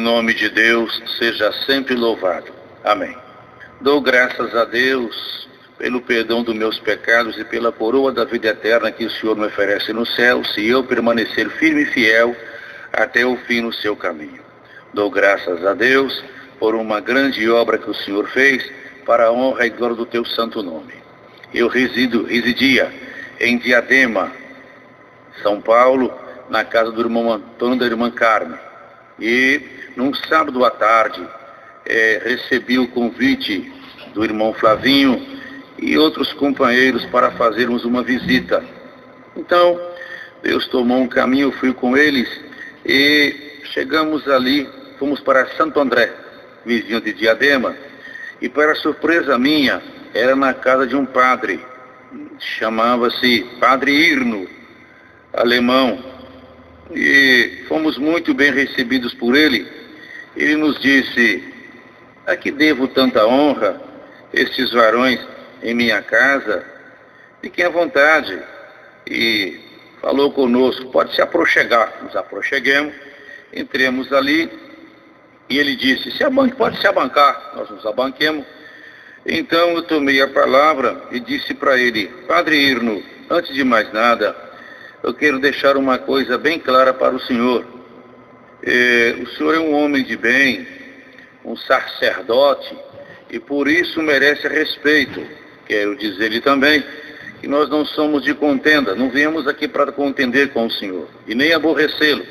nome de Deus seja sempre louvado. Amém. Dou graças a Deus pelo perdão dos meus pecados e pela coroa da vida eterna que o Senhor me oferece no céu, se eu permanecer firme e fiel até o fim no seu caminho. Dou graças a Deus por uma grande obra que o Senhor fez para a honra e glória do teu santo nome. Eu residia em Diadema, São Paulo, na casa do irmão Antônio e da irmã Carmen. E num sábado à tarde recebi o convite do irmão Flavinho e outros companheiros para fazermos uma visita. Então, Deus tomou um caminho, eu fui com eles e chegamos ali, fomos para Santo André, vizinho de Diadema, e para surpresa minha, era na casa de um padre, chamava-se Padre Irno, alemão, e fomos muito bem recebidos por ele. Ele nos disse: a que devo tanta honra, estes varões em minha casa? Fiquem à vontade. E falou conosco: pode se aproxegar. Nos aproxeguemos, entremos ali, e ele disse: pode se abancar. Nós nos abanquemos. Então eu tomei a palavra e disse para ele: Padre Irno, antes de mais nada, eu quero deixar uma coisa bem clara para o senhor. O senhor é um homem de bem, um sacerdote, e por isso merece respeito. Quero dizer-lhe também que nós não somos de contenda, não viemos aqui para contender com o senhor, e nem aborrecê-lo.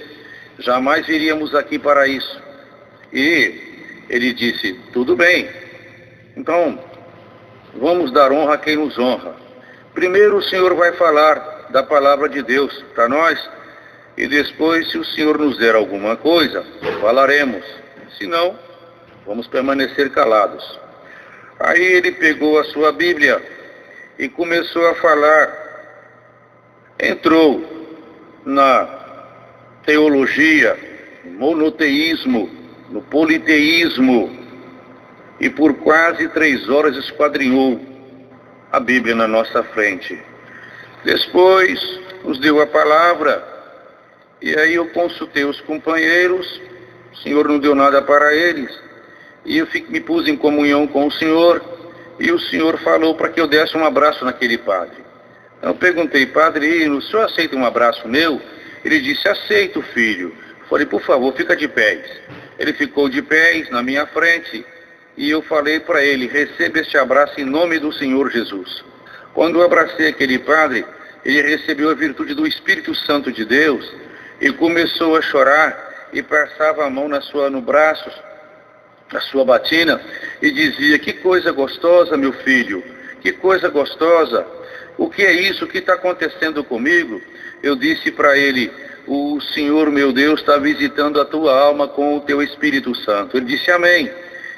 Jamais viríamos aqui para isso. E ele disse: tudo bem, então vamos dar honra a quem nos honra. Primeiro o senhor vai falar da palavra de Deus para nós, e depois, se o senhor nos der alguma coisa, falaremos. Se não, vamos permanecer calados. Aí ele pegou a sua Bíblia e começou a falar. Entrou na teologia, no monoteísmo, no politeísmo, e por quase 3 horas esquadrinhou a Bíblia na nossa frente. Depois nos deu a palavra, e aí eu consultei os companheiros. O senhor não deu nada para eles, e eu me pus em comunhão com o senhor, e o senhor falou para que eu desse um abraço naquele padre. Então eu perguntei: Padre, o senhor aceita um abraço meu? Ele disse: aceito, filho. Falei: por favor, fica de pés. Ele ficou de pés na minha frente, e eu falei para ele: receba este abraço em nome do Senhor Jesus. Quando eu abracei aquele padre, ele recebeu a virtude do Espírito Santo de Deus, e começou a chorar, e passava a mão no braço, na sua batina, e dizia: que coisa gostosa, meu filho, que coisa gostosa. O que é isso? O que está acontecendo comigo? Eu disse para ele: o Senhor, meu Deus, está visitando a tua alma com o teu Espírito Santo. Ele disse: amém.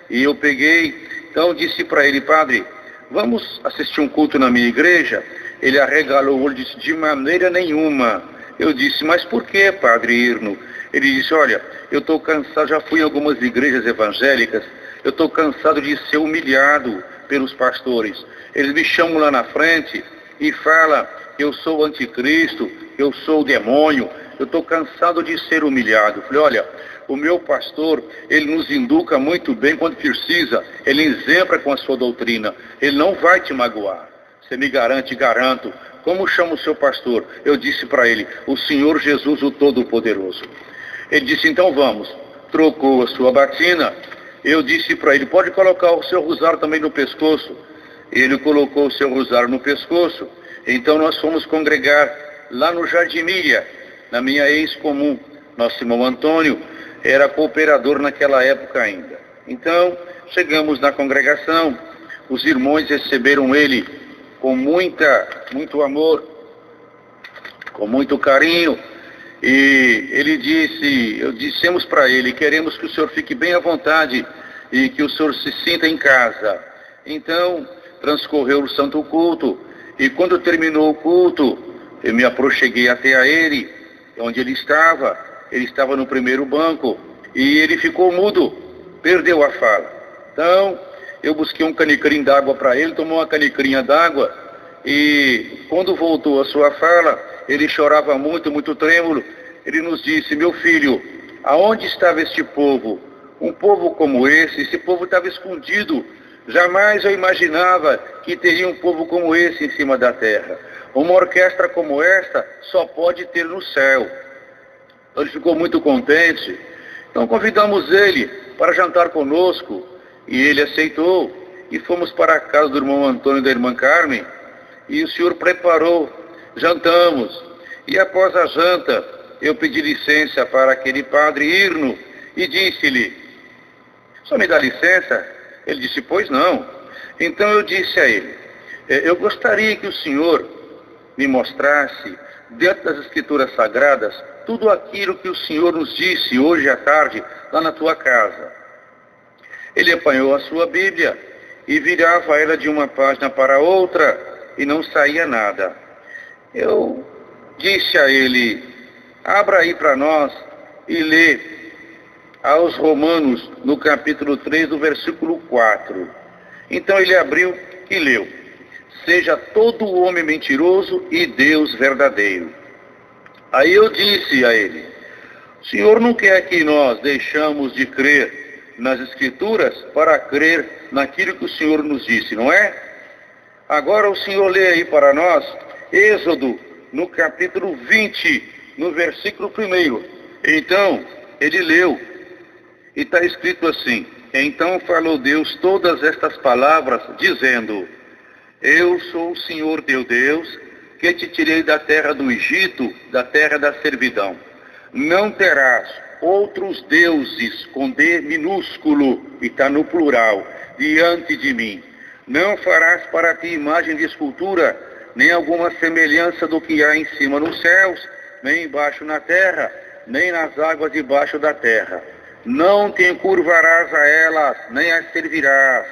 E eu peguei, então disse para ele: padre, vamos assistir um culto na minha igreja? Ele arregalou o olho e disse: de maneira nenhuma. Eu disse: mas por que, Padre Irno? Ele disse: olha, eu estou cansado, já fui em algumas igrejas evangélicas, eu estou cansado de ser humilhado pelos pastores. Eles me chamam lá na frente e falam que eu sou o anticristo, que eu sou o demônio. Eu estou cansado de ser humilhado. Falei: olha, o meu pastor, ele nos educa muito bem quando precisa, ele exempla com a sua doutrina, ele não vai te magoar. Você me garante? Garanto. Como chama o seu pastor? Eu disse para ele: o Senhor Jesus, o Todo-Poderoso. Ele disse: então vamos. Trocou a sua batina. Eu disse para ele: pode colocar o seu rosário também no pescoço. Ele colocou o seu rosário no pescoço. Então nós fomos congregar lá no Jardim Milha, na minha ex-comum. Nosso irmão Antônio era cooperador naquela época ainda. Então chegamos na congregação, os irmãos receberam ele com muito amor, com muito carinho, e ele dissemos para ele: queremos que o senhor fique bem à vontade e que o senhor se sinta em casa. Então transcorreu o santo culto, e quando terminou o culto, eu me aproxeguei até a ele, onde ele estava no primeiro banco, e ele ficou mudo, perdeu a fala. Então eu busquei um canicrinho d'água para ele, tomou uma canicrinha d'água, e quando voltou a sua fala, ele chorava muito, muito trêmulo. Ele nos disse: meu filho, aonde estava este povo? Um povo como esse povo estava escondido. Jamais eu imaginava que teria um povo como esse em cima da terra. Uma orquestra como esta só pode ter no céu. Ele ficou muito contente. Então convidamos ele para jantar conosco e ele aceitou. E fomos para a casa do irmão Antônio e da irmã Carmen e o senhor preparou, jantamos. E após a janta eu pedi licença para aquele padre Irno e disse-lhe: "Só me dá licença?" Ele disse: "Pois não." Então eu disse a ele: "Eu gostaria que o senhor me mostrasse, dentro das Escrituras Sagradas, tudo aquilo que o senhor nos disse hoje à tarde, lá na tua casa." Ele apanhou a sua Bíblia e virava ela de uma página para outra e não saía nada. Eu disse a ele: "Abra aí para nós e lê aos Romanos, no capítulo 3, do versículo 4. Então ele abriu e leu: "Seja todo homem mentiroso e Deus verdadeiro." Aí eu disse a ele: "O senhor não quer que nós deixamos de crer nas Escrituras para crer naquilo que o senhor nos disse, não é? Agora o senhor lê aí para nós, Êxodo, no capítulo 20, no versículo 1. Então, ele leu, e está escrito assim: "Então falou Deus todas estas palavras, dizendo: Eu sou o Senhor teu Deus, que te tirei da terra do Egito, da terra da servidão. Não terás outros deuses, com D minúsculo, e está no plural, diante de mim. Não farás para ti imagem de escultura, nem alguma semelhança do que há em cima nos céus, nem embaixo na terra, nem nas águas debaixo da terra. Não te encurvarás a elas, nem as servirás,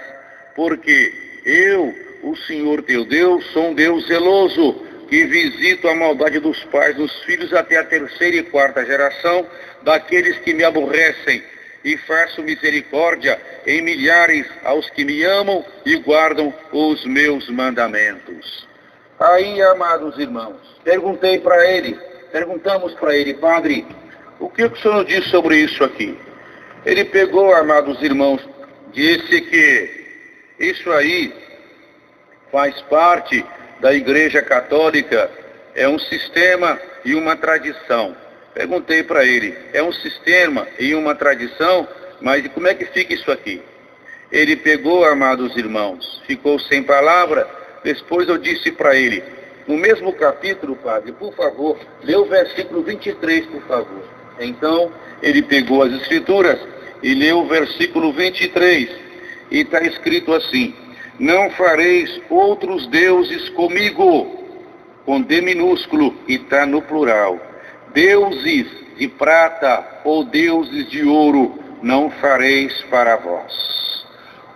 porque eu, o Senhor teu Deus, sou um Deus zeloso, que visito a maldade dos pais dos filhos até a 3ª e 4ª geração daqueles que me aborrecem, e faço misericórdia em milhares aos que me amam e guardam os meus mandamentos." Aí, amados irmãos, perguntamos para ele: "Padre, o que o senhor diz sobre isso aqui?" Ele pegou, amados irmãos, disse que isso aí faz parte da Igreja Católica, é um sistema e uma tradição. Perguntei para ele: "É um sistema e uma tradição, mas como é que fica isso aqui?" Ele pegou, amados irmãos, ficou sem palavra. Depois eu disse para ele, no mesmo capítulo, padre, por favor, lê o versículo 23, por favor. Então, ele pegou as Escrituras e leu o versículo 23, e está escrito assim: "Não fareis outros deuses comigo", com D minúsculo, e está no plural. "Deuses de prata ou deuses de ouro não fareis para vós.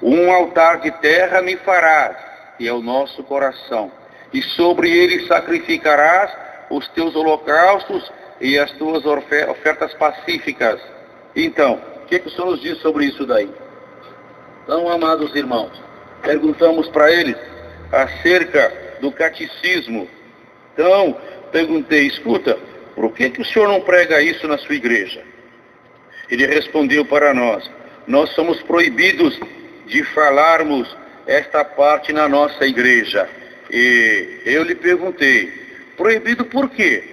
Um altar de terra me farás", que é o nosso coração, "e sobre ele sacrificarás os teus holocaustos e as tuas ofertas pacíficas." Então, o que o senhor nos diz sobre isso daí? Então, amados irmãos, perguntamos para eles acerca do catecismo. Então, perguntei: "Escuta, por que o senhor não prega isso na sua igreja?" Ele respondeu para nós: "Nós somos proibidos de falarmos esta parte na nossa igreja." E eu lhe perguntei: "Proibido por quê?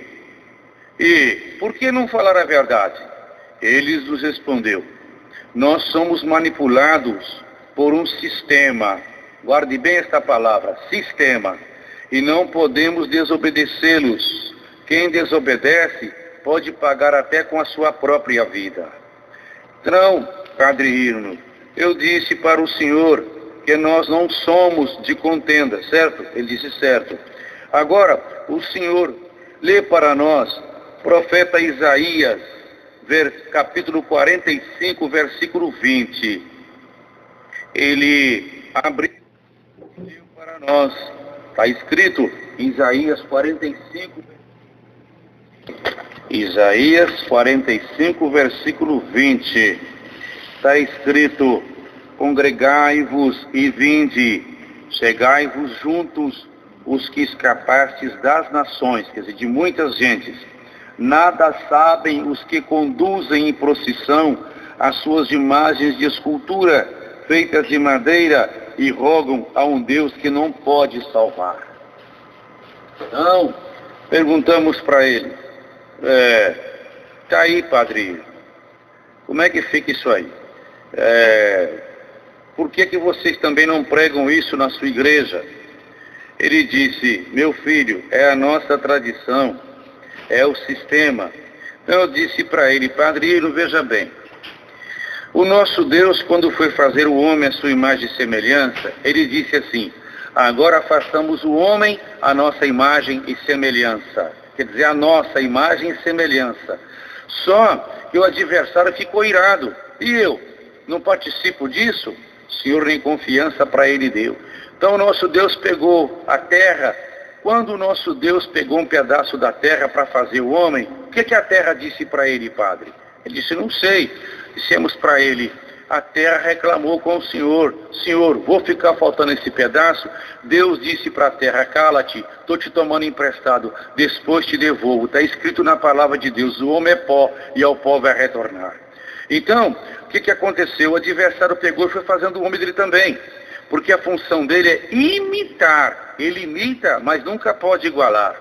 E por que não falar a verdade?" Ele nos respondeu: "Nós somos manipulados por um sistema." Guarde bem esta palavra: sistema. "E não podemos desobedecê-los. Quem desobedece pode pagar até com a sua própria vida." Então, padre Irno, eu disse para o senhor que nós não somos de contenda, certo? Ele disse: "Certo." Agora, o senhor lê para nós, profeta Isaías, capítulo 45, versículo 20. Ele abriu para nós, está escrito em Isaías 45, versículo 20. Está escrito: "Congregai-vos e vinde, chegai-vos juntos os que escapastes das nações", quer dizer, de muitas gentes, Nada sabem os que conduzem em procissão as suas imagens de escultura, feitas de madeira, e rogam a um Deus que não pode salvar. Então, perguntamos para ele, tá aí, padre, como é que fica isso aí? Por que vocês também não pregam isso na sua igreja? Ele disse, meu filho, é a nossa tradição, é o sistema. Então eu disse para ele, padre, veja bem, o nosso Deus, quando foi fazer o homem à sua imagem e semelhança, ele disse assim, agora façamos o homem à nossa imagem e semelhança. Quer dizer, a nossa imagem e semelhança. Só que o adversário ficou irado. E eu não participo disso? O Senhor nem confiança para ele deu. Então o nosso Deus pegou a terra. Quando o nosso Deus pegou um pedaço da terra para fazer o homem, o que a terra disse para ele, padre? Ele disse, não sei. Dissemos para ele, a terra reclamou com o Senhor, Senhor, vou ficar faltando esse pedaço? Deus disse para a terra, cala-te, estou te tomando emprestado, depois te devolvo. Está escrito na palavra de Deus, o homem é pó e ao pó vai retornar. Então, o que aconteceu? O adversário pegou e foi fazendo o homem dele também, porque a função dele é imitar. Ele imita, mas nunca pode igualar.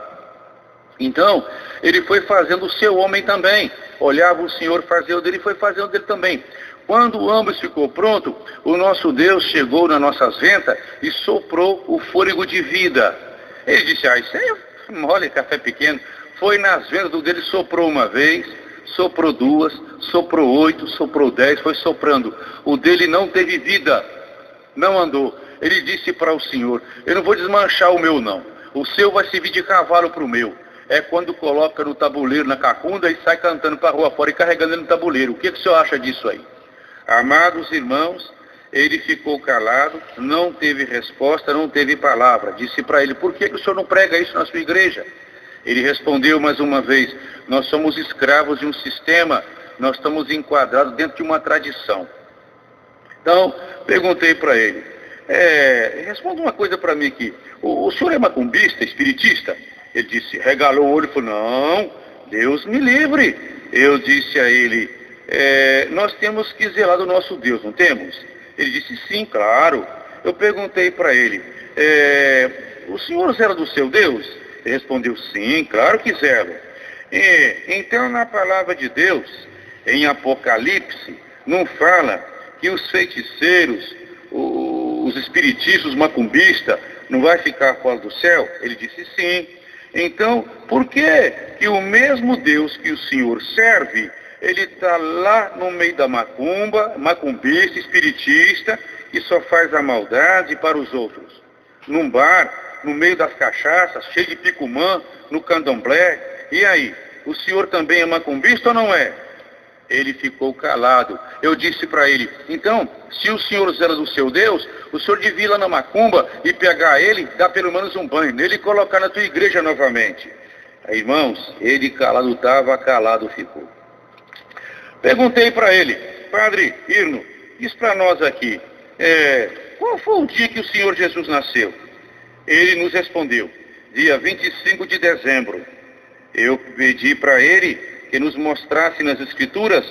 Então, ele foi fazendo o seu homem também. Olhava o Senhor fazer o dele e foi fazendo o dele também. Quando ambos ficou pronto, o nosso Deus chegou nas nossas ventas e soprou o fôlego de vida. Ele disse, isso aí é mole, café pequeno. Foi nas ventas do dele, soprou uma vez, soprou duas, soprou 8, soprou 10, foi soprando. O dele não teve vida, não andou. Ele disse para o Senhor, eu não vou desmanchar o meu não. O seu vai servir de cavalo para o meu. É quando coloca no tabuleiro, na cacunda, e sai cantando para a rua fora e carregando ele no tabuleiro. O que o senhor acha disso aí? Amados irmãos, ele ficou calado, não teve resposta, não teve palavra. Disse para ele, por que o senhor não prega isso na sua igreja? Ele respondeu mais uma vez, nós somos escravos de um sistema, nós estamos enquadrados dentro de uma tradição. Então, perguntei para ele, responda uma coisa para mim aqui, o senhor é macumbista, espiritista? Ele disse, regalou o olho e falou, não, Deus me livre. Eu disse a ele, nós temos que zelar do nosso Deus, não temos? Ele disse, sim, claro. Eu perguntei para ele, o senhor zela do seu Deus? Ele respondeu, sim, claro que zelo. Então, na palavra de Deus, em Apocalipse, não fala que os feiticeiros, os espiritistas, os macumbistas, não vai ficar fora do céu? Ele disse, sim. Então, por que o mesmo Deus que o Senhor serve, ele está lá no meio da macumba, macumbista, espiritista, e só faz a maldade para os outros? Num bar, no meio das cachaças, cheio de picumã, no candomblé, e aí? O senhor também é macumbista ou não é? Ele ficou calado. Eu disse para ele, então, se o senhor zela do seu Deus, o senhor devia ir lá na macumba e pegar ele, dar pelo menos um banho nele e colocar na tua igreja novamente. Aí, irmãos, ele calado estava, calado ficou. Perguntei para ele, padre Irno, diz para nós aqui, qual foi o dia que o Senhor Jesus nasceu? Ele nos respondeu, dia 25 de dezembro. Eu pedi para ele que nos mostrasse nas Escrituras,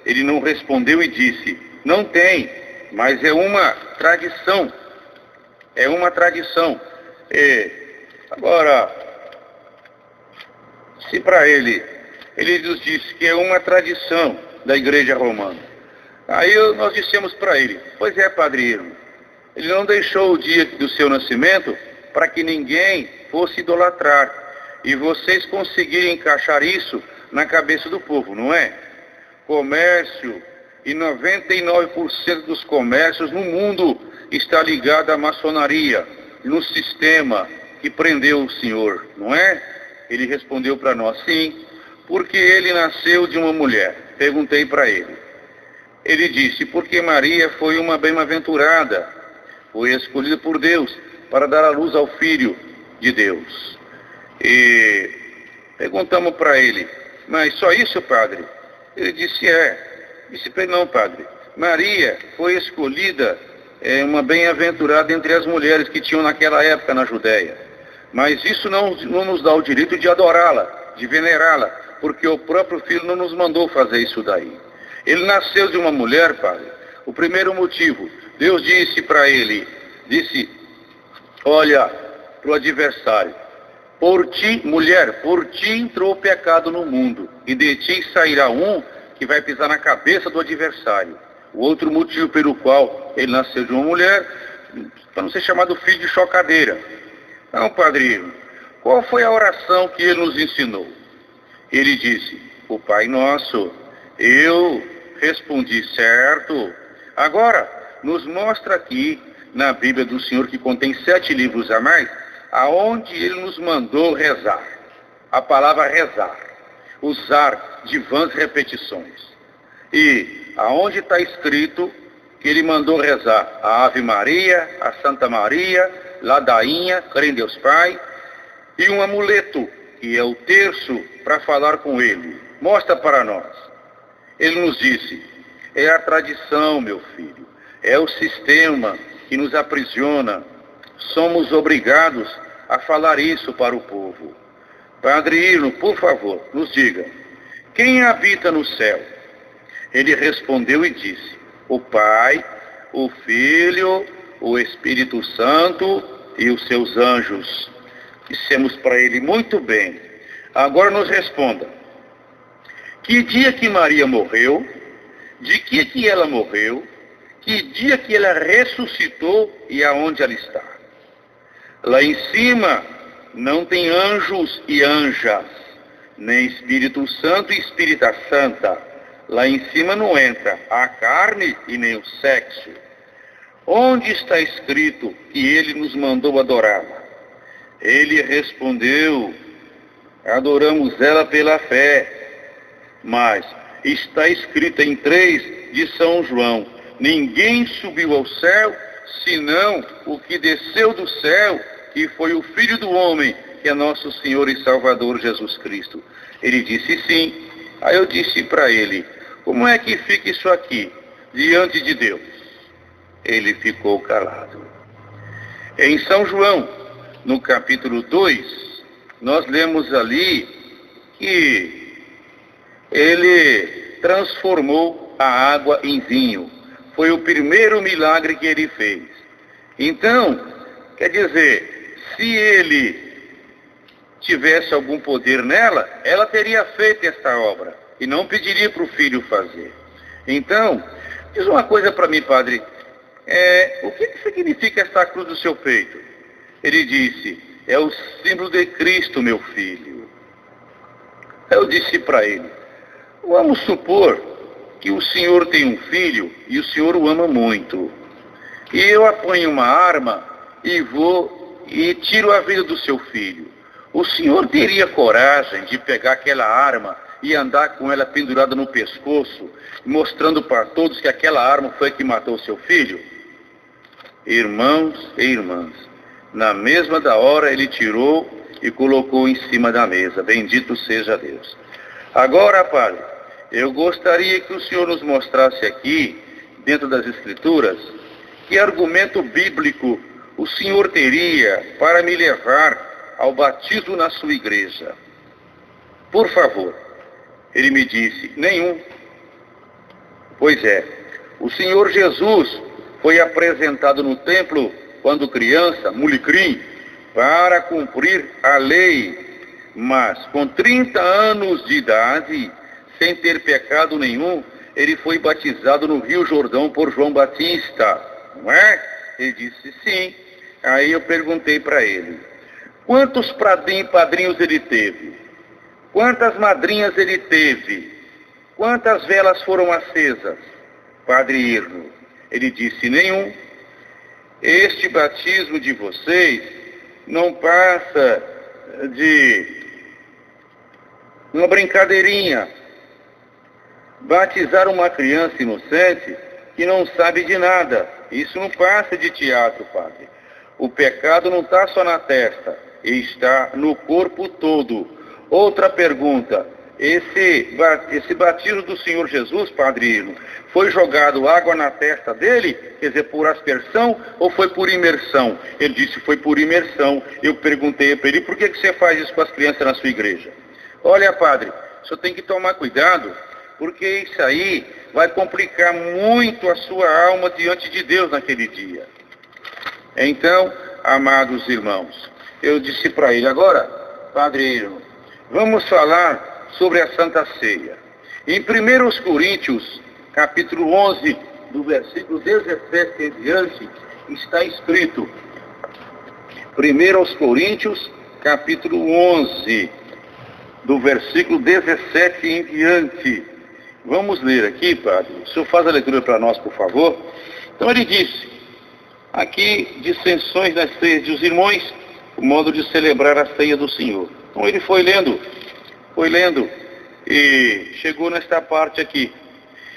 ele não respondeu e disse, não tem, mas é uma tradição. É uma tradição. Agora, se para ele nos disse que é uma tradição da Igreja Romana, aí nós dissemos para ele, pois é, padre Irmo, ele não deixou o dia do seu nascimento para que ninguém fosse idolatrar, e vocês conseguirem encaixar isso na cabeça do povo, não é? Comércio, e 99% dos comércios no mundo está ligado à maçonaria, no sistema que prendeu o Senhor, não é? Ele respondeu para nós, sim, porque ele nasceu de uma mulher. Perguntei para ele. Ele disse, porque Maria foi uma bem-aventurada, foi escolhida por Deus para dar a luz ao Filho de Deus. E perguntamos para ele, mas só isso, padre? Ele disse, Disse para ele, não, padre. Maria foi escolhida uma bem-aventurada entre as mulheres que tinham naquela época na Judéia. Mas isso não nos dá o direito de adorá-la, de venerá-la, porque o próprio filho não nos mandou fazer isso daí. Ele nasceu de uma mulher, Padre. O primeiro motivo, Deus disse para ele, olha para o adversário, por ti, mulher, por ti entrou o pecado no mundo, e de ti sairá um que vai pisar na cabeça do adversário. O outro motivo pelo qual ele nasceu de uma mulher, para não ser chamado filho de chocadeira. Não, padrinho, qual foi a oração que ele nos ensinou? Ele disse, o Pai Nosso. Eu respondi, certo. Agora, nos mostra aqui, na Bíblia do Senhor, que contém 7 livros a mais, aonde ele nos mandou rezar. A palavra rezar. Usar de vãs repetições. E aonde está escrito que ele mandou rezar a Ave Maria, a Santa Maria, ladainha, crê em Deus Pai, e um amuleto, que é o terço, para falar com ele. Mostra para nós. Ele nos disse, é a tradição, meu filho, é o sistema que nos aprisiona. Somos obrigados a falar isso para o povo. Padre Irno, por favor, nos diga, quem habita no céu? Ele respondeu e disse, o Pai, o Filho, o Espírito Santo e os seus anjos. Dissemos para ele, muito bem. Agora nos responda, que dia que Maria morreu? De que ela morreu? Que dia que ela ressuscitou e aonde ela está? Lá em cima não tem anjos e anjas, nem Espírito Santo e Espírita Santa. Lá em cima não entra a carne e nem o sexo. Onde está escrito que ele nos mandou adorá-la? Ele respondeu, adoramos ela pela fé. Mas está escrito em 3 de São João, ninguém subiu ao céu, senão o que desceu do céu, que foi o Filho do Homem, que é nosso Senhor e Salvador Jesus Cristo. Ele disse sim. Aí eu disse para ele, como é que fica isso aqui, diante de Deus? Ele ficou calado. Em São João, no capítulo 2, nós lemos ali que ele transformou a água em vinho. Foi o primeiro milagre que ele fez. Então, quer dizer, se ele tivesse algum poder nela, ela teria feito esta obra e não pediria para o filho fazer. Então, diz uma coisa para mim, padre, o que significa esta cruz do seu peito? Ele disse, é o símbolo de Cristo, meu filho. Eu disse para ele, vamos supor que o senhor tem um filho e o senhor o ama muito. E eu apanho uma arma e vou e tiro a vida do seu filho. O senhor teria coragem de pegar aquela arma e andar com ela pendurada no pescoço, mostrando para todos que aquela arma foi a que matou o seu filho? Irmãos e irmãs, na mesma da hora ele tirou e colocou em cima da mesa. Bendito seja Deus. Agora, padre, eu gostaria que o senhor nos mostrasse aqui, dentro das Escrituras, que argumento bíblico o senhor teria para me levar ao batismo na sua igreja. Por favor. Ele me disse, nenhum. Pois é, o Senhor Jesus foi apresentado no templo quando criança, molecrim, para cumprir a lei, mas com 30 anos de idade, sem ter pecado nenhum, ele foi batizado no Rio Jordão por João Batista, não é? Ele disse sim. Aí eu perguntei para ele, quantos padrinhos ele teve? Quantas madrinhas ele teve? Quantas velas foram acesas? Padre Irno, ele disse, nenhum. Este batismo de vocês não passa de uma brincadeirinha. Batizar uma criança inocente que não sabe de nada. Isso não passa de teatro, padre. O pecado não está só na testa, está no corpo todo. Outra pergunta, esse batismo do Senhor Jesus, Padre Irno, foi jogado água na testa dele, quer dizer, por aspersão ou foi por imersão? Ele disse, foi por imersão. Eu perguntei para ele, por que você faz isso com as crianças na sua igreja? Olha, padre, o senhor tem que tomar cuidado, porque isso aí vai complicar muito a sua alma diante de Deus naquele dia. Então, amados irmãos, eu disse para ele, agora, Padre, vamos falar sobre a Santa Ceia. Em 1 Coríntios, capítulo 11, do versículo 17 em diante, está escrito, 1 Coríntios, capítulo 11, do versículo 17 em diante. Vamos ler aqui, Padre. O senhor faz a leitura para nós, por favor. Então ele disse, aqui, dissensões das ceias dos irmãos, o modo de celebrar a ceia do Senhor. Então ele foi lendo, e chegou nesta parte aqui.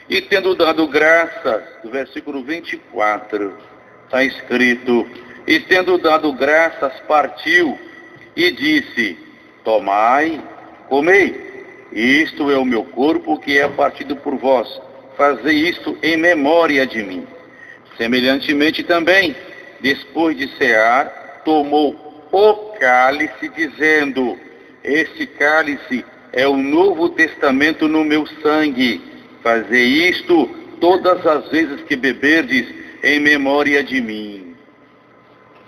E tendo dado graças, do versículo 24, está escrito, e tendo dado graças, partiu e disse, tomai, comei, isto é o meu corpo que é partido por vós, fazei isto em memória de mim. Semelhantemente também, depois de cear, tomou o cálice, dizendo, este cálice é o novo testamento no meu sangue, fazei isto todas as vezes que beberdes em memória de mim.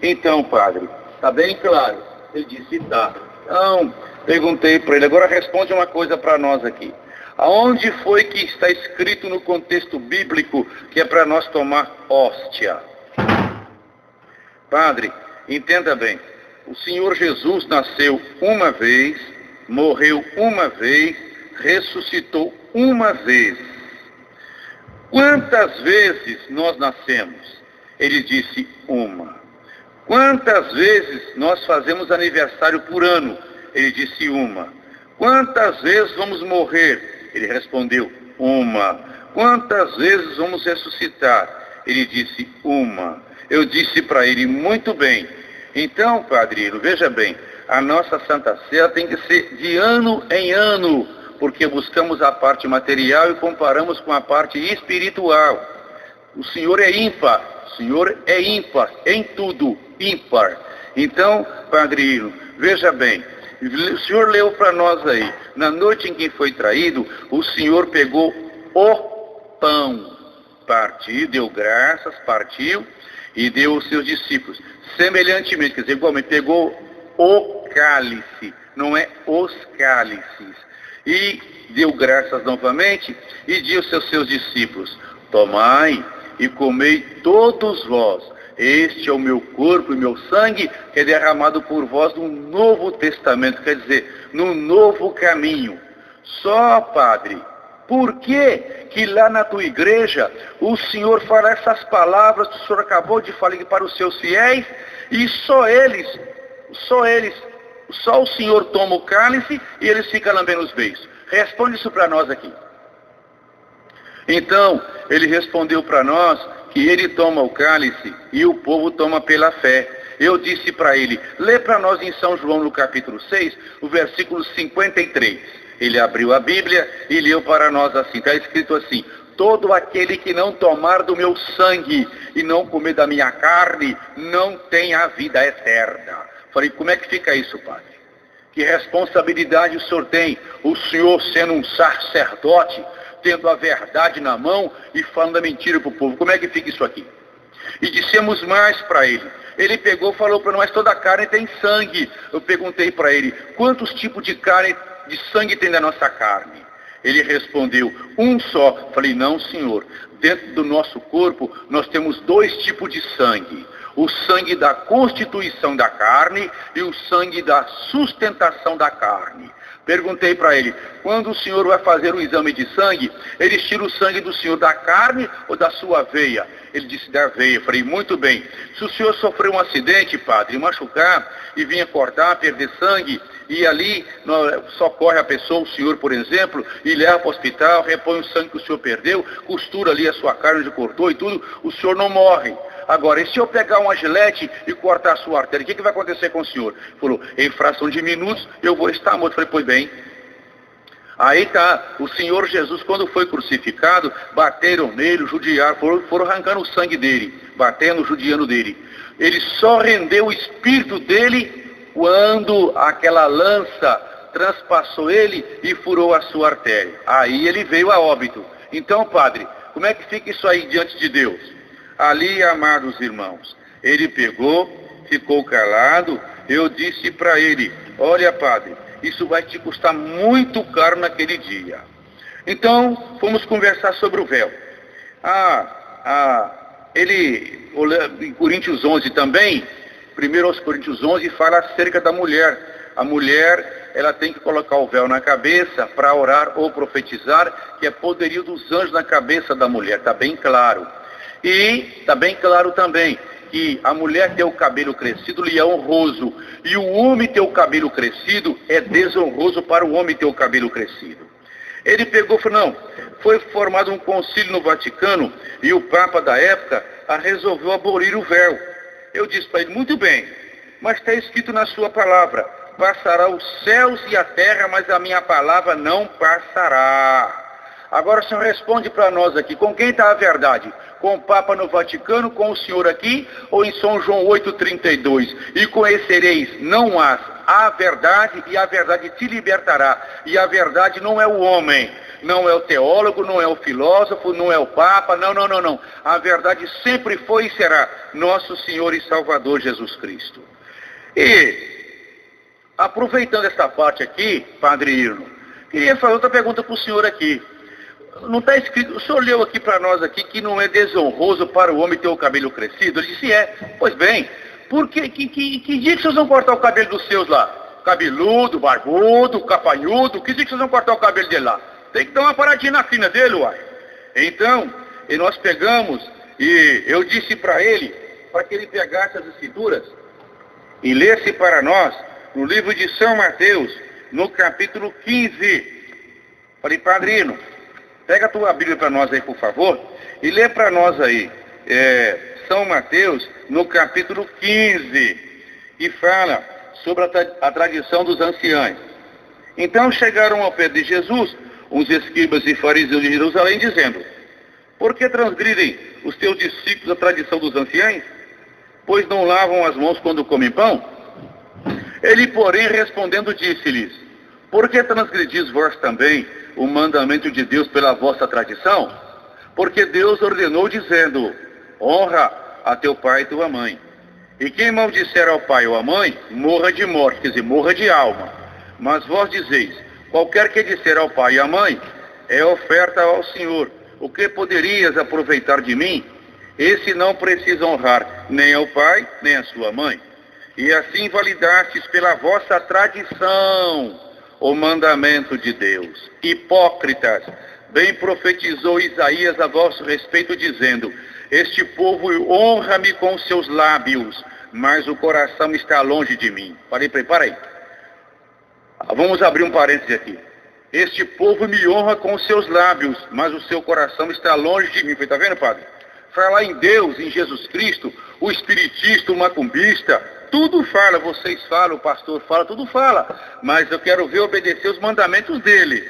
Então, Padre, está bem claro? Ele disse, tá. Então, perguntei para ele, agora responde uma coisa para nós aqui. Aonde foi que está escrito no contexto bíblico que é para nós tomar hóstia? Padre, entenda bem, o Senhor Jesus nasceu uma vez, morreu uma vez, ressuscitou uma vez. Quantas vezes nós nascemos? Ele disse, uma. Quantas vezes nós fazemos aniversário por ano? Ele disse, uma. Quantas vezes vamos morrer? Ele respondeu, uma. Quantas vezes vamos ressuscitar? Ele disse, uma. Eu disse para ele, muito bem. Então, padrinho, veja bem, a nossa Santa Ceia tem que ser de ano em ano, porque buscamos a parte material e comparamos com a parte espiritual. O Senhor é ímpar, em tudo, ímpar. Então, padrinho, veja bem, o Senhor leu para nós aí, na noite em que foi traído, o Senhor pegou o pão, partiu, deu graças, partiu e deu aos seus discípulos. Semelhantemente, quer dizer, igualmente, pegou o cálice, não é os cálices, e deu graças novamente e disse aos seus discípulos, tomai e comei todos vós, este é o meu corpo e meu sangue, que é derramado por vós no Novo Testamento, quer dizer, no novo caminho. Só, Padre, por que lá na tua igreja o Senhor fala essas palavras que o Senhor acabou de falar para os seus fiéis, e só o Senhor toma o cálice e eles ficam lambendo os beiços? Responde isso para nós aqui. Então, ele respondeu para nós que ele toma o cálice e o povo toma pela fé. Eu disse para ele, lê para nós em São João no capítulo 6, o versículo 53. Ele abriu a Bíblia e leu para nós assim, está escrito assim, todo aquele que não tomar do meu sangue e não comer da minha carne, não tem a vida eterna. Falei, como é que fica isso, padre? Que responsabilidade o senhor tem? O senhor sendo um sacerdote, tendo a verdade na mão e falando a mentira para o povo. Como é que fica isso aqui? E dissemos mais para ele. Ele pegou e falou para nós, toda carne tem sangue. Eu perguntei para ele, quantos tipos de carne, de sangue tem na nossa carne? Ele respondeu, um só. Falei, não, senhor. Dentro do nosso corpo, nós temos dois tipos de sangue. O sangue da constituição da carne e o sangue da sustentação da carne. Perguntei para ele, quando o senhor vai fazer o exame de sangue, ele tira o sangue do senhor da carne ou da sua veia? Ele disse, da veia. Eu falei, muito bem. Se o senhor sofreu um acidente, padre, machucar e vinha cortar, perder sangue, e ali socorre a pessoa, o senhor, por exemplo, e leva para o hospital, repõe o sangue que o senhor perdeu, costura ali a sua carne onde cortou e tudo, o senhor não morre. Agora, e se eu pegar uma gilete e cortar a sua artéria, o que vai acontecer com o senhor? Ele falou, em fração de minutos eu vou estar morto. Eu falei, pois bem. Aí tá, o Senhor Jesus, quando foi crucificado, bateram nele, judiaram, foram arrancando o sangue dele, batendo, judiando dele. Ele só rendeu o espírito dele quando aquela lança transpassou ele e furou a sua artéria. Aí ele veio a óbito. Então, padre, como é que fica isso aí diante de Deus? Ali, amados irmãos, ele pegou, ficou calado. Eu disse para ele: olha, padre, isso vai te custar muito caro naquele dia. Então, fomos conversar sobre o véu. Em Coríntios 11 também, 1 aos Coríntios 11, fala acerca da mulher. A mulher, ela tem que colocar o véu na cabeça para orar ou profetizar, que é poderio dos anjos na cabeça da mulher, está bem claro. E está bem claro também que a mulher ter o cabelo crescido lhe é honroso, e o homem ter o cabelo crescido é desonroso para o homem ter o cabelo crescido. Ele pegou e falou: não, foi formado um concílio no Vaticano, e o Papa da época resolveu abolir o véu. Eu disse para ele: muito bem, mas está escrito na sua palavra: passará os céus e a terra, mas a minha palavra não passará. Agora o senhor responde para nós aqui, com quem está a verdade? Com o Papa no Vaticano, com o senhor aqui, ou em São João 8,32? E conhecereis, não a verdade, e a verdade te libertará. E a verdade não é o homem, não é o teólogo, não é o filósofo, não é o Papa, não. A verdade sempre foi e será nosso Senhor e Salvador Jesus Cristo. E, aproveitando esta parte aqui, Padre Irno, queria fazer outra pergunta para o senhor aqui. Não está escrito, o senhor leu aqui para nós aqui que não é desonroso para o homem ter o cabelo crescido? Ele disse: é. Pois bem, que dia que vocês vão cortar o cabelo dos seus lá? Cabeludo, barbudo, capanhudo, que dia que vocês vão cortar o cabelo dele lá? Tem que dar uma paradinha na crina dele, uai. Então, e nós pegamos, e eu disse para ele, para que ele pegasse as escrituras e lesse para nós, no livro de São Mateus, no capítulo 15. Falei: Padre Irno, pega a tua Bíblia para nós aí, por favor, e lê para nós aí, São Mateus, no capítulo 15, e fala sobre a tradição dos anciãos. Então chegaram ao pé de Jesus uns escribas e fariseus de Jerusalém, dizendo: por que transgridem os teus discípulos a tradição dos anciãos? Pois não lavam as mãos quando comem pão? Ele, porém, respondendo, disse-lhes: por que transgredis vós também o mandamento de Deus pela vossa tradição? Porque Deus ordenou, dizendo: honra a teu pai e tua mãe. E quem maldisser ao pai ou à mãe, morra de morte, quer dizer, morra de alma. Mas vós dizeis: qualquer que disser ao pai e à mãe, é oferta ao Senhor. O que poderias aproveitar de mim? Esse não precisa honrar nem ao pai, nem à sua mãe. E assim validastes pela vossa tradição o mandamento de Deus. Hipócritas, bem profetizou Isaías a vosso respeito, dizendo: este povo honra-me com seus lábios, mas o coração está longe de mim. Para aí. Vamos abrir um parêntese aqui. Este povo me honra com seus lábios, mas o seu coração está longe de mim. Está vendo, padre? Falar em Deus, em Jesus Cristo, o espiritista, o macumbista, tudo fala, vocês falam, o pastor fala, tudo fala. Mas eu quero ver obedecer os mandamentos dele.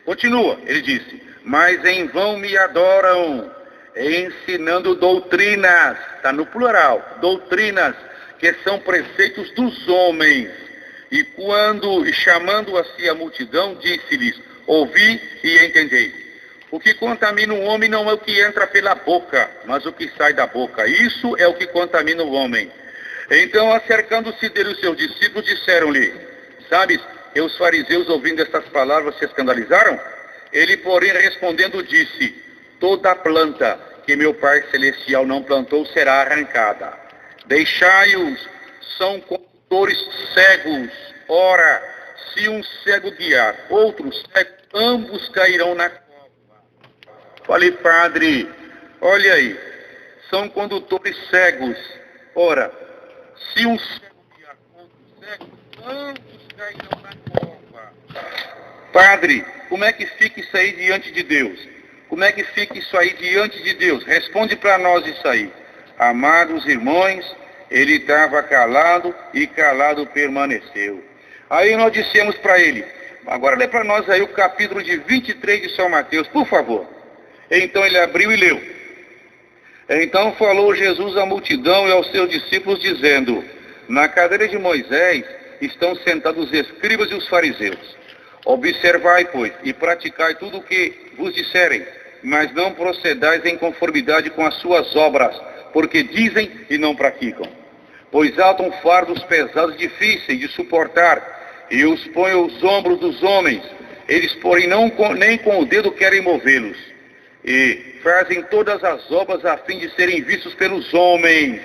Continua, ele disse: mas em vão me adoram, ensinando doutrinas, está no plural, doutrinas, que são preceitos dos homens. E chamando a si a multidão, disse-lhes: ouvi e entendei. O que contamina o homem não é o que entra pela boca, mas o que sai da boca. Isso é o que contamina o homem. Então, acercando-se dele os seus discípulos, disseram-lhe: sabes, que os fariseus, ouvindo estas palavras, se escandalizaram? Ele, porém, respondendo, disse: toda planta que meu Pai Celestial não plantou será arrancada. Deixai-os, são condutores cegos. Ora, se um cego guiar outro cego, ambos cairão na cova. Falei: padre, olha aí, são condutores cegos. Ora, se um cego guiar outro cego, ambos cairão na cova. Padre, como é que fica isso aí diante de Deus? Como é que fica isso aí diante de Deus? Responde para nós isso aí. Amados irmãos, ele estava calado e calado permaneceu. Aí nós dissemos para ele: agora lê para nós aí o capítulo de 23 de São Mateus, por favor. Então ele abriu e leu. Então falou Jesus à multidão e aos seus discípulos, dizendo: na cadeira de Moisés estão sentados os escribas e os fariseus. Observai, pois, e praticai tudo o que vos disserem, mas não procedais em conformidade com as suas obras, porque dizem e não praticam. Pois atam fardos pesados e difíceis de suportar, e os põem aos ombros dos homens. Eles, porém, nem com o dedo querem movê-los. E fazem todas as obras a fim de serem vistos pelos homens,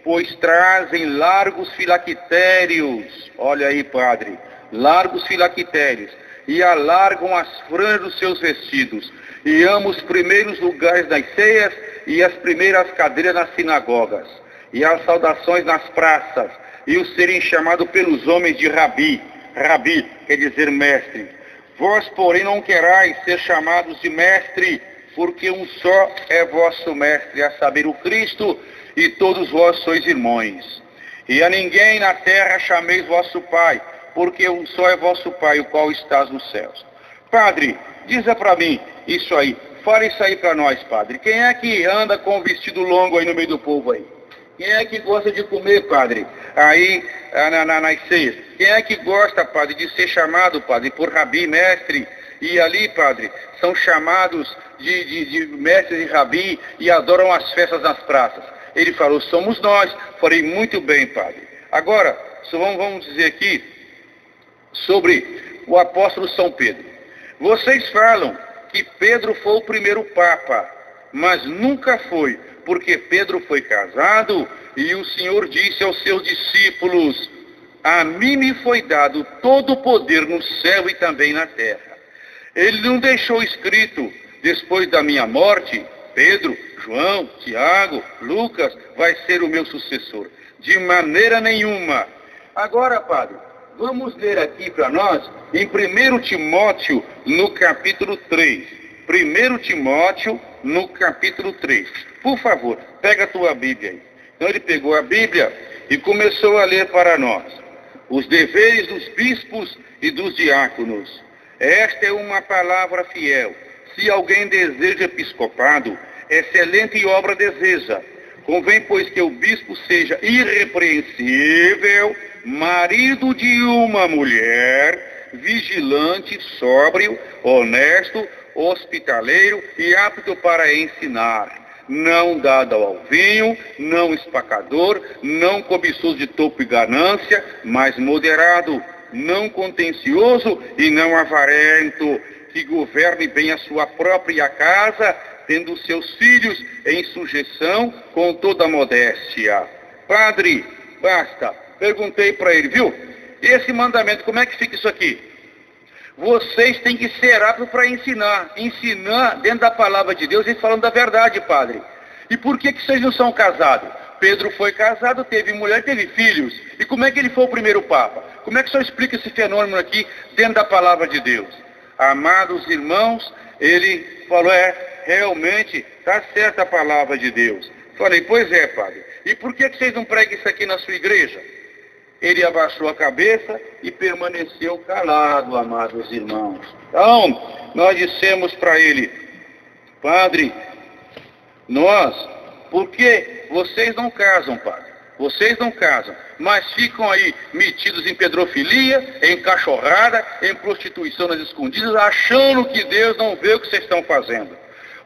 pois trazem largos filactérios. Olha aí, padre, largos filactérios, e alargam as franjas dos seus vestidos, e amam os primeiros lugares das ceias e as primeiras cadeiras nas sinagogas, e as saudações nas praças, e os serem chamados pelos homens de Rabi. Rabi quer dizer mestre. Vós, porém, não querais ser chamados de mestre, porque um só é vosso mestre, a saber, o Cristo, e todos vós sois irmãos. E a ninguém na terra chameis vosso Pai, porque um só é vosso Pai, o qual estás nos céus. Padre, diza para mim isso aí, fala isso aí para nós, padre. Quem é que anda com um vestido longo aí no meio do povo aí? Quem é que gosta de comer, padre, aí nas ceias? Quem é que gosta, padre, de ser chamado, padre, por Rabi, mestre? E ali, padre, são chamados de mestres e Rabi e adoram as festas nas praças. Ele falou, somos nós. Falei, muito bem, padre. Agora, só vamos dizer aqui sobre o apóstolo São Pedro. Vocês falam que Pedro foi o primeiro papa, mas nunca foi, porque Pedro foi casado e o Senhor disse aos seus discípulos, a mim me foi dado todo o poder no céu e também na terra. Ele não deixou escrito, depois da minha morte, Pedro, João, Tiago, Lucas vai ser o meu sucessor. De maneira nenhuma. Agora, padre, vamos ler aqui para nós, em 1 Timóteo, no capítulo 3. 1 Timóteo, no capítulo 3. Por favor, pega a tua Bíblia aí. Então ele pegou a Bíblia e começou a ler para nós. Os deveres dos bispos e dos diáconos. Esta é uma palavra fiel. Se alguém deseja episcopado, excelente obra deseja. Convém, pois, que o bispo seja irrepreensível, marido de uma mulher, vigilante, sóbrio, honesto, hospitaleiro e apto para ensinar. Não dado ao vinho, não espacador, não cobiçoso de topo e ganância, mas moderado, não contencioso e não avarento, que governe bem a sua própria casa, tendo seus filhos em sujeição com toda modéstia. Padre, basta, perguntei para ele, viu? Esse mandamento, como é que fica isso aqui? Vocês têm que ser aptos para ensinar dentro da palavra de Deus e falando da verdade, padre. E por que vocês não são casados? Pedro foi casado, teve mulher, teve filhos. E como é que ele foi o primeiro papa? Como é que o senhor explica esse fenômeno aqui dentro da palavra de Deus? Amados irmãos, ele falou, realmente, está certa a palavra de Deus. Falei, pois é, padre. E por que vocês não pregam isso aqui na sua igreja? Ele abaixou a cabeça e permaneceu calado, amados irmãos. Então, nós dissemos para ele, padre, por que vocês não casam, padre? Vocês não casam, mas ficam aí metidos em pedofilia, em cachorrada, em prostituição nas escondidas, achando que Deus não vê o que vocês estão fazendo.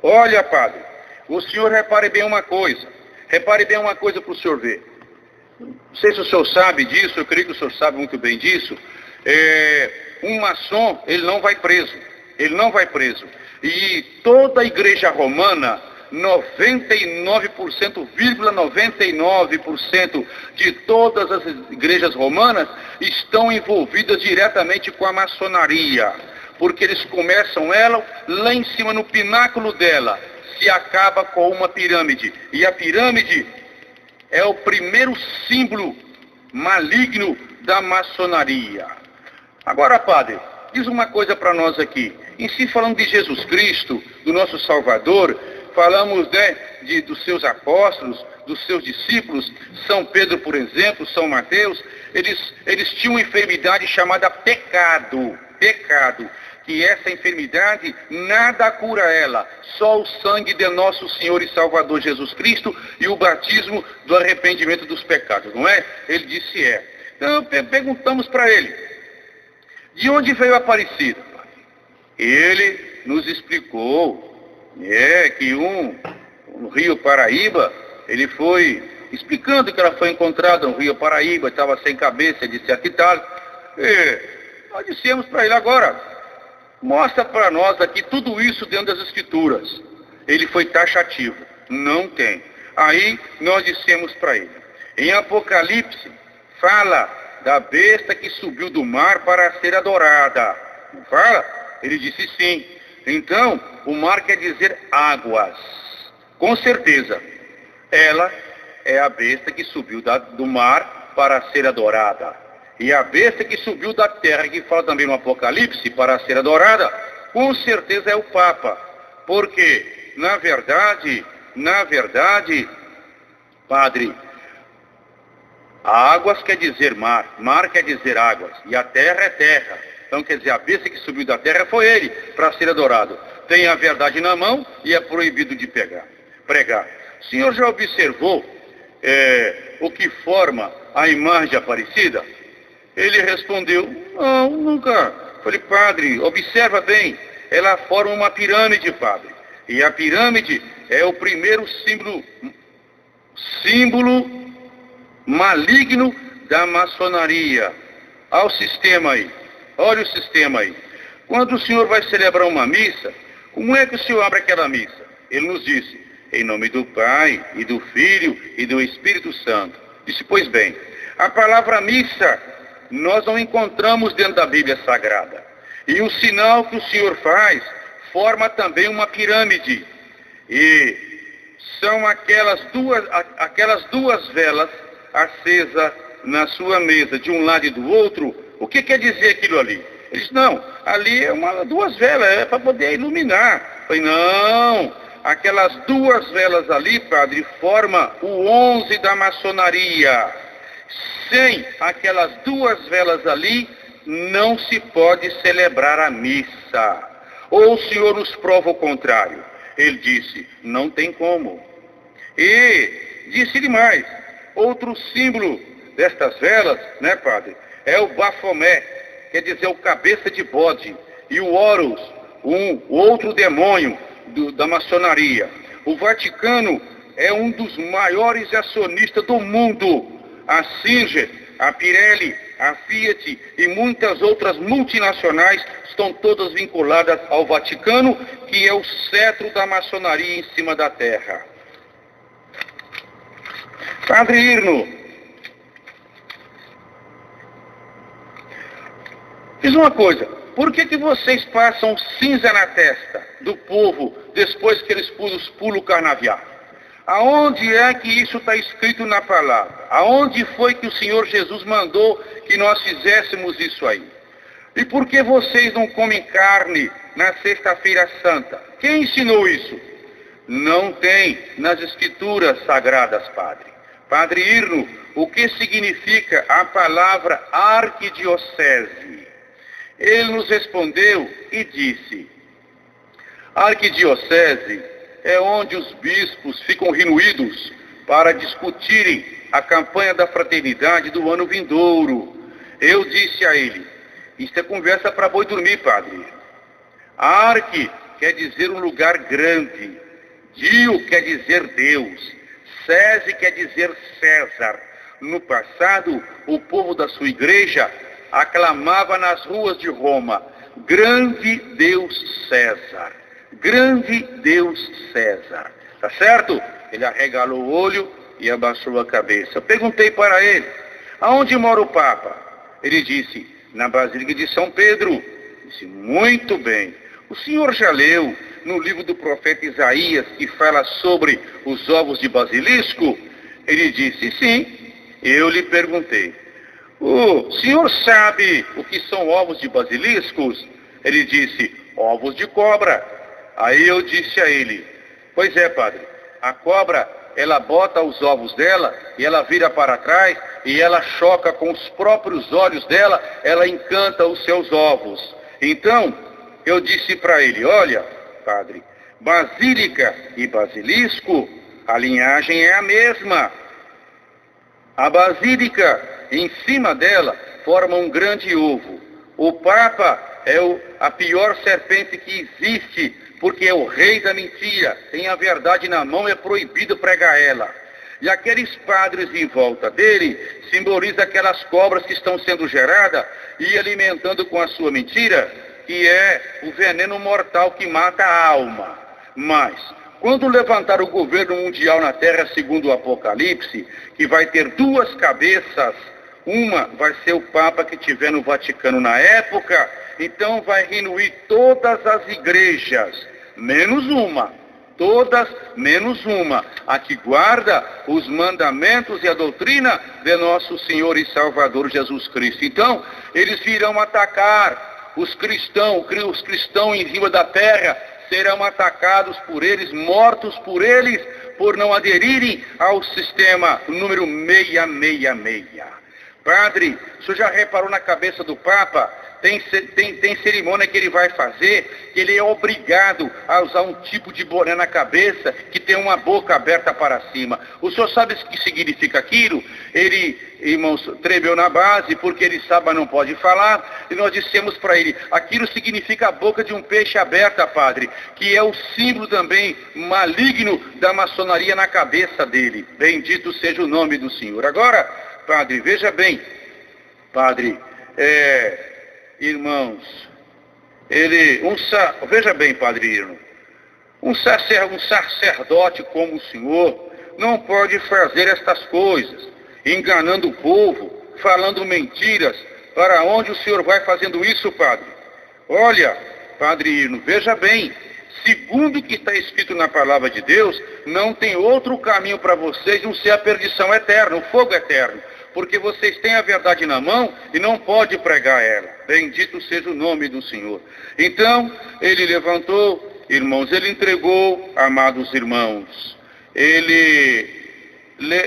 Olha, padre, o senhor repare bem uma coisa para o senhor ver. Não sei se o senhor sabe disso, eu creio que o senhor sabe muito bem disso. Um maçom, ele não vai preso. E toda a igreja romana, 99,99% de todas as igrejas romanas estão envolvidas diretamente com a maçonaria. Porque eles começam ela lá em cima, no pináculo dela, se acaba com uma pirâmide. E a pirâmide é o primeiro símbolo maligno da maçonaria. Agora, padre, diz uma coisa para nós aqui. Em si, falando de Jesus Cristo, do nosso Salvador, falamos dos seus apóstolos, dos seus discípulos, São Pedro, por exemplo, São Mateus, eles tinham uma enfermidade chamada pecado, que essa enfermidade nada cura ela, só o sangue de nosso Senhor e Salvador Jesus Cristo e o batismo do arrependimento dos pecados, não é? Ele disse Então perguntamos para ele, de onde veio a Aparecida? Ele nos explicou que no Rio Paraíba, ele foi explicando que ela foi encontrada no Rio Paraíba, estava sem cabeça, de certo e tal. E nós dissemos para ele agora, mostra para nós aqui tudo isso dentro das Escrituras. Ele foi taxativo, não tem. Aí nós dissemos para ele, em Apocalipse, fala da besta que subiu do mar para ser adorada. Não fala? Ele disse sim. Então, o mar quer dizer águas. Com certeza, ela é a besta que subiu do mar para ser adorada. E a besta que subiu da terra, que fala também no Apocalipse, para ser adorada, com certeza é o Papa. Porque, na verdade, Padre, águas quer dizer mar, mar quer dizer águas, e a terra é terra. Então, quer dizer, a besta que subiu da terra foi ele, para ser adorado. Tem a verdade na mão e é proibido de pregar. O senhor já observou o que forma a imagem Aparecida? Ele respondeu, não, nunca. Falei, padre, observa bem, ela forma uma pirâmide, padre. E a pirâmide é o primeiro símbolo maligno da maçonaria. Olha o sistema aí. Olha o sistema aí. Quando o senhor vai celebrar uma missa, como é que o senhor abre aquela missa? Ele nos disse, em nome do Pai, e do Filho, e do Espírito Santo. Disse, pois bem, a palavra missa nós não encontramos dentro da Bíblia Sagrada. E o sinal que o senhor faz forma também uma pirâmide. E são aquelas duas velas acesas na sua mesa, de um lado e do outro. O que quer dizer aquilo ali? Ele disse, não, ali é duas velas, é para poder iluminar. Eu falei, não, aquelas duas velas ali, padre, formam o 11 da maçonaria. Sem aquelas duas velas ali, não se pode celebrar a missa. Ou o senhor nos prova o contrário? Ele disse, não tem como. E disse-lhe mais, outro símbolo destas velas, né, padre, é o Bafomé, quer dizer o cabeça de bode, e o Horus, o outro demônio da maçonaria. O Vaticano é um dos maiores acionistas do mundo. A Singer, a Pirelli, a Fiat e muitas outras multinacionais estão todas vinculadas ao Vaticano, que é o cetro da maçonaria em cima da terra. Padre Irno, diz uma coisa, por que vocês passam cinza na testa do povo depois que eles pulam o carnaval? Aonde é que isso está escrito na palavra? Aonde foi que o Senhor Jesus mandou que nós fizéssemos isso aí? E por que vocês não comem carne na sexta-feira santa? Quem ensinou isso? Não tem nas escrituras sagradas, padre. Padre Irno, o que significa a palavra arquidiocese? Ele nos respondeu e disse, arquidiocese é onde os bispos ficam reunidos para discutirem a campanha da fraternidade do ano vindouro. Eu disse a ele, isso é conversa para boi dormir, padre. Arque quer dizer um lugar grande. Dio quer dizer Deus. Cese quer dizer César. No passado, o povo da sua igreja aclamava nas ruas de Roma, grande Deus César. Grande Deus César. Tá certo? Ele arregalou o olho e abaixou a cabeça. Eu perguntei para ele, aonde mora o Papa? Ele disse, na Basílica de São Pedro. Disse, muito bem. O senhor já leu no livro do profeta Isaías, que fala sobre os ovos de basilisco? Ele disse, sim. Eu lhe perguntei, o senhor sabe o que são ovos de basiliscos? Ele disse, ovos de cobra. Aí eu disse a ele, pois é, padre, a cobra, ela bota os ovos dela e ela vira para trás e ela choca com os próprios olhos dela, ela encanta os seus ovos. Então, eu disse para ele, olha, padre, basílica e basilisco, a linhagem é a mesma. A basílica em cima dela forma um grande ovo. O Papa é a pior serpente que existe, porque é o rei da mentira, tem a verdade na mão, é proibido pregar ela. E aqueles padres em volta dele simbolizam aquelas cobras que estão sendo geradas e alimentando com a sua mentira, que é o veneno mortal que mata a alma. Mas, quando levantar o governo mundial na Terra, segundo o Apocalipse, que vai ter duas cabeças, uma vai ser o Papa que tiver no Vaticano na época, então vai reunir todas as igrejas, menos uma. Todas menos uma, a que guarda os mandamentos e a doutrina de nosso Senhor e Salvador Jesus Cristo. Então, eles virão atacar os cristãos em cima da terra, serão atacados por eles, mortos por eles, por não aderirem ao sistema número 666. Padre, o senhor já reparou na cabeça do Papa? Tem cerimônia que ele vai fazer, que ele é obrigado a usar um tipo de boné na cabeça, que tem uma boca aberta para cima. O senhor sabe o que significa aquilo? Ele, irmãos, tremeu na base, porque ele sabe, mas não pode falar, e nós dissemos para ele, aquilo significa a boca de um peixe aberta, padre, que é o símbolo também maligno da maçonaria na cabeça dele. Bendito seja o nome do Senhor. Agora, padre, veja bem, padre, irmãos, veja bem, padre Irno, um sacerdote como o senhor não pode fazer estas coisas, enganando o povo, falando mentiras. Para onde o senhor vai fazendo isso, padre? Olha, padre Irno, veja bem, segundo o que está escrito na palavra de Deus, não tem outro caminho para vocês não ser a perdição eterna, o fogo eterno. Porque vocês têm a verdade na mão e não pode pregar ela. Bendito seja o nome do Senhor. Então, ele levantou, irmãos, ele entregou, amados irmãos, ele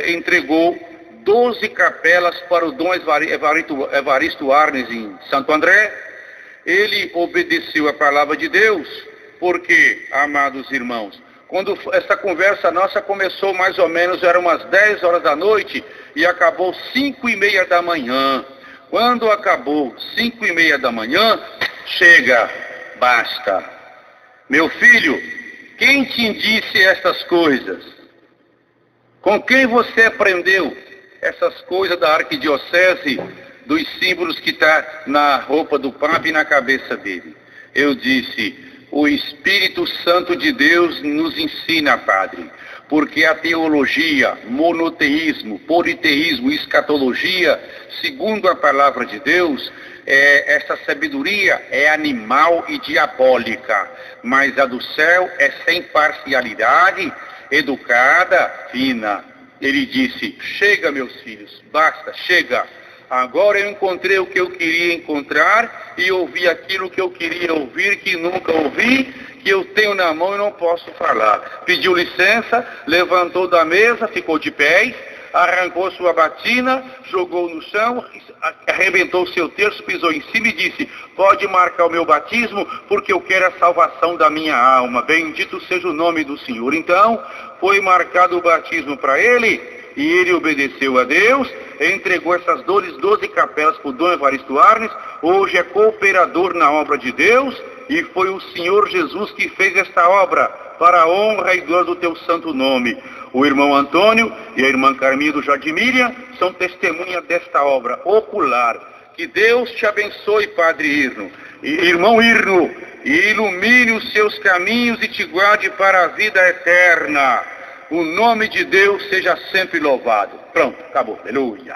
entregou 12 capelas para o Dom Evaristo Arnes em Santo André. Ele obedeceu a palavra de Deus, porque, amados irmãos, quando essa conversa nossa começou mais ou menos, eram umas 10 horas da noite e acabou 5:30 da manhã. Quando acabou 5:30 da manhã, chega, basta. Meu filho, quem te disse essas coisas? Com quem você aprendeu essas coisas da arquidiocese, dos símbolos que está na roupa do Papa e na cabeça dele? Eu disse, o Espírito Santo de Deus nos ensina, padre, porque a teologia, monoteísmo, politeísmo, escatologia, segundo a palavra de Deus, essa sabedoria é animal e diabólica, mas a do céu é sem parcialidade, educada, fina. Ele disse, chega meus filhos, basta, chega. Agora eu encontrei o que eu queria encontrar e ouvi aquilo que eu queria ouvir, que nunca ouvi, que eu tenho na mão e não posso falar. Pediu licença, levantou da mesa, ficou de pé, arrancou sua batina, jogou no chão, arrebentou seu terço, pisou em cima e disse, pode marcar o meu batismo, porque eu quero a salvação da minha alma. Bendito seja o nome do Senhor. Então, foi marcado o batismo para ele, e ele obedeceu a Deus, entregou essas 12 capelas para o Dom Evaristo Arnes, hoje é cooperador na obra de Deus, e foi o Senhor Jesus que fez esta obra, para a honra e glória do teu santo nome. O irmão Antônio e a irmã Carminha do Jardim Miriam são testemunha desta obra ocular. Que Deus te abençoe, Padre Irno, irmão Irno, e ilumine os seus caminhos e te guarde para a vida eterna. O nome de Deus seja sempre louvado. Pronto, acabou. Aleluia.